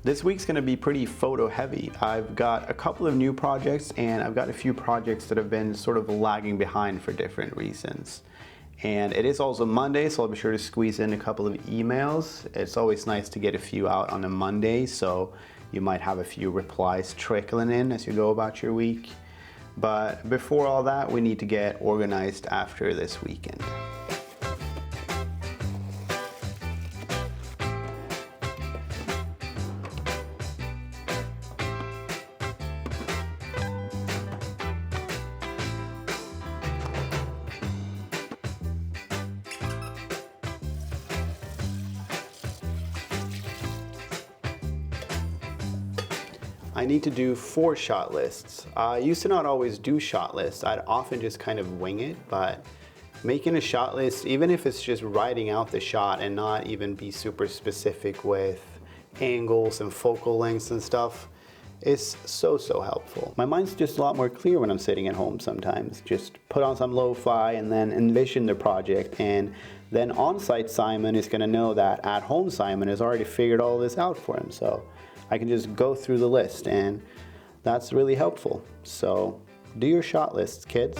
This week's gonna be pretty photo heavy. I've got a couple of new projects and I've got a few projects that have been sort of lagging behind for different reasons. And it is also Monday, so I'll be sure to squeeze in a couple of emails. It's always nice to get a few out on a Monday, so you might have a few replies trickling in as you go about your week. But before all that, we need to get organized after this weekend. I need to do 4 shot lists. I used to not always do shot lists. I'd often just kind of wing it, but making a shot list, even if it's just writing out the shot and not even be super specific with angles and focal lengths and stuff, is so helpful. My mind's just a lot more clear when I'm sitting at home sometimes. Just put on some lo-fi and then envision the project, and then on-site Simon is gonna know that at-home Simon has already figured all this out for him. So I can just go through the list, and that's really helpful. So do your shot lists, kids.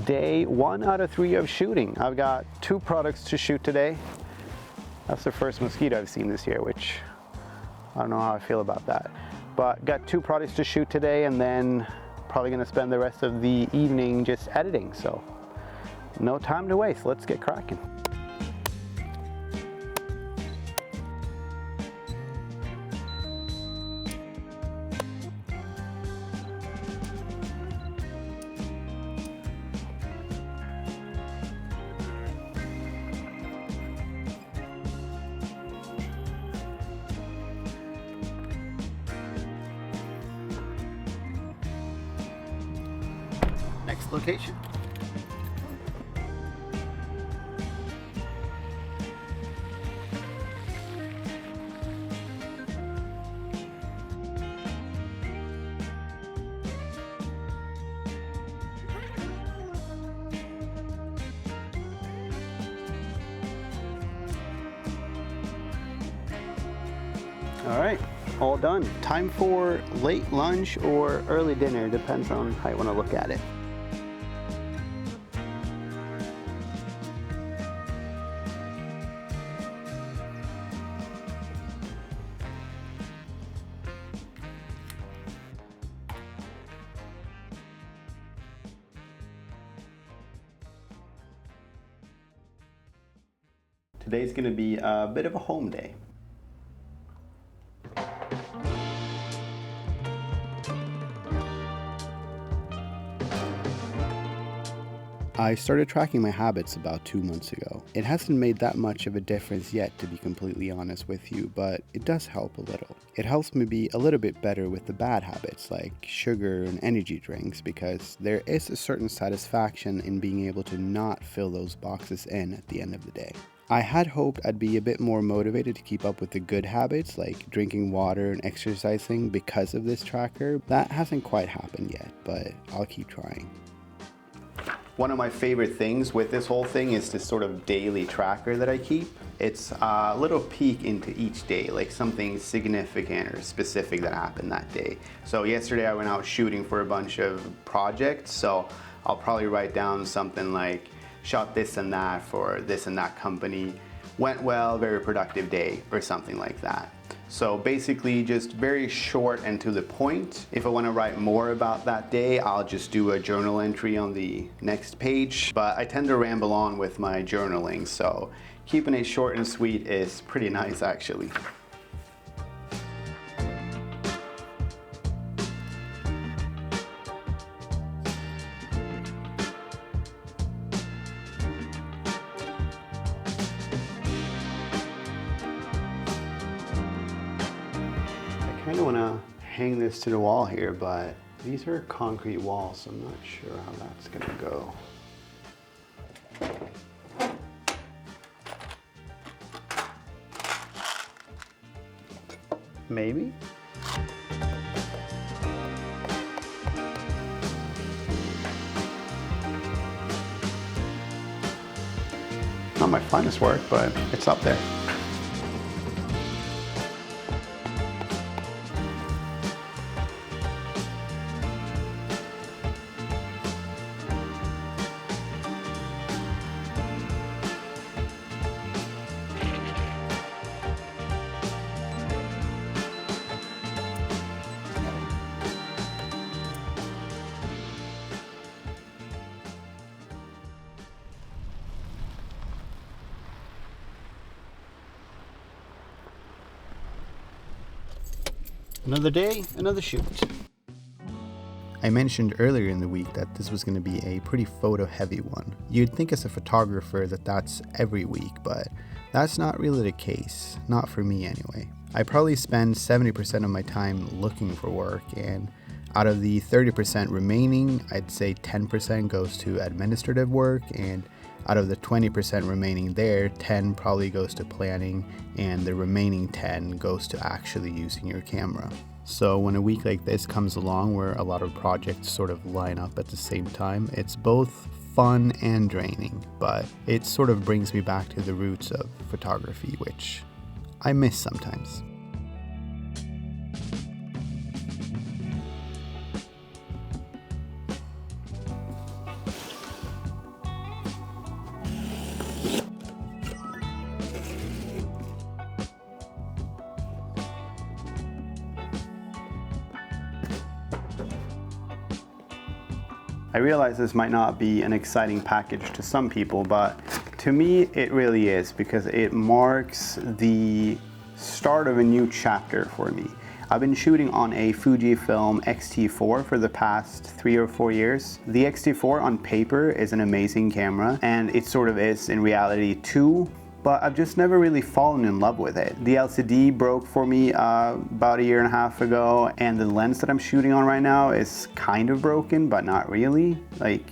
Day 1 out of 3 of shooting. I've got 2 products to shoot today. That's the first mosquito I've seen this year, which I don't know how I feel about that. But got 2 products to shoot today, and then probably gonna spend the rest of the evening just editing. So no time to waste, let's get cracking. Next location. All right, all done. Time for late lunch or early dinner, depends on how you want to look at it. Today's going to be a bit of a home day. I started tracking my habits about 2 months ago. It hasn't made that much of a difference yet, to be completely honest with you, but it does help a little. It helps me be a little bit better with the bad habits like sugar and energy drinks, because there is a certain satisfaction in being able to not fill those boxes in at the end of the day. I had hoped I'd be a bit more motivated to keep up with the good habits like drinking water and exercising because of this tracker. That hasn't quite happened yet, but I'll keep trying. One of my favorite things with this whole thing is this sort of daily tracker that I keep. It's a little peek into each day, like something significant or specific that happened that day. So yesterday I went out shooting for a bunch of projects, so I'll probably write down something like, shot this and that for this and that company, went well, very productive day, or something like that. So basically just very short and to the point. If I want to write more about that day, I'll just do a journal entry on the next page. But I tend to ramble on with my journaling, so keeping it short and sweet is pretty nice actually. kind of want to hang this to the wall here, but these are concrete walls, so I'm not sure how that's going to go. Maybe? Not my finest work, but it's up there. Another day, another shoot. I mentioned earlier in the week that this was going to be a pretty photo heavy one. You'd think as a photographer that that's every week, but that's not really the case. Not for me anyway. I probably spend 70% of my time looking for work, and out of the 30% remaining, I'd say 10% goes to administrative work, and out of the 20% remaining there, 10 probably goes to planning, and the remaining 10 goes to actually using your camera. So when a week like this comes along where a lot of projects sort of line up at the same time, it's both fun and draining, but it sort of brings me back to the roots of photography, which I miss sometimes. I realize this might not be an exciting package to some people, but to me it really is, because it marks the start of a new chapter for me. I've been shooting on a Fujifilm X-T4 for the past 3 or 4 years. The X-T4 on paper is an amazing camera, and it sort of is in reality too, but I've just never really fallen in love with it. The LCD broke for me about 1.5 years ago, and the lens that I'm shooting on right now is kind of broken, but not really. Like,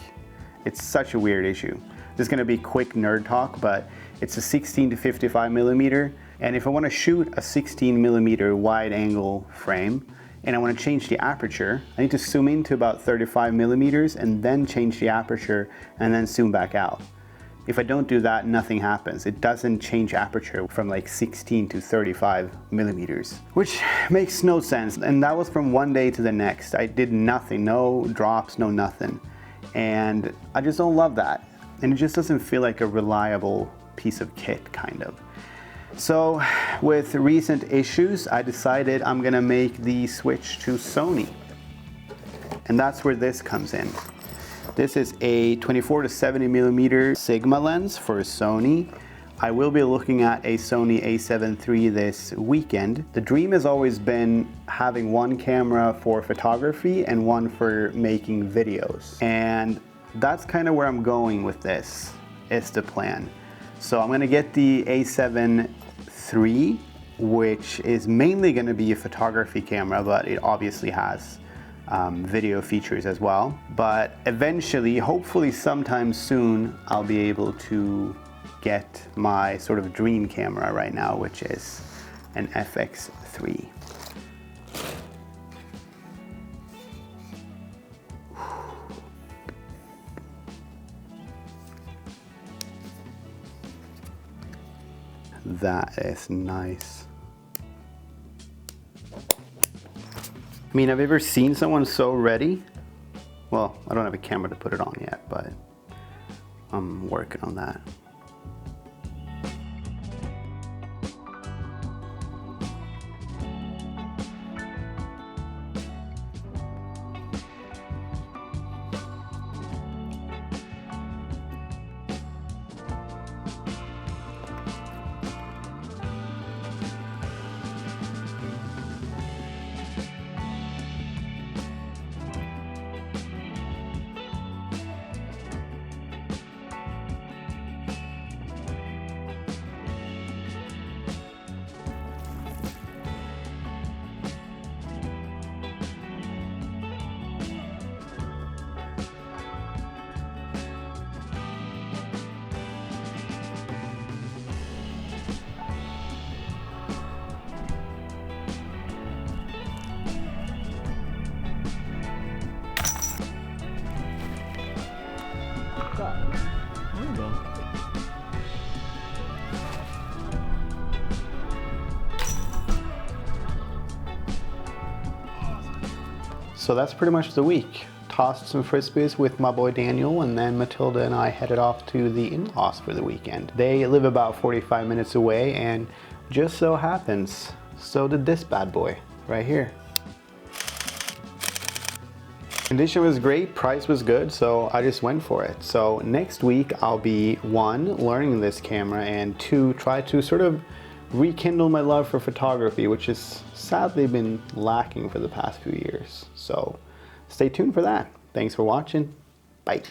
it's such a weird issue. This is gonna be quick nerd talk, but it's a 16 to 55 millimeter, and if I wanna shoot a 16 millimeter wide angle frame, and I wanna change the aperture, I need to zoom in to about 35 millimeters and then change the aperture and then zoom back out. If I don't do that, nothing happens. It doesn't change aperture from like 16 to 35 millimeters, which makes no sense. And that was from one day to the next. I did nothing, no drops, no nothing. And I just don't love that. And it just doesn't feel like a reliable piece of kit, kind of. So with recent issues, I decided I'm gonna make the switch to Sony. And that's where this comes in. This is a 24 to 70 millimeter Sigma lens for Sony. I will be looking at a Sony a7 III this weekend. The dream has always been having one camera for photography and one for making videos. And that's kind of where I'm going with this, is the plan. So I'm gonna get the a7 III, which is mainly gonna be a photography camera, but it obviously has video features as well. But eventually, hopefully sometime soon, I'll be able to get my sort of dream camera right now, which is an FX3. That is nice. I mean, have you ever seen someone so ready? Well, I don't have a camera to put it on yet, but I'm working on that. So that's pretty much the week. Tossed some frisbees with my boy Daniel, and then Matilda and I headed off to the in-laws for the weekend. They live about 45 minutes away, and just so happens, so did this bad boy right here. Condition was great, price was good, so I just went for it. So next week I'll be 1, learning this camera, and 2, try to sort of rekindle my love for photography, which has sadly been lacking for the past few years. So stay tuned for that. Thanks for watching. Bye.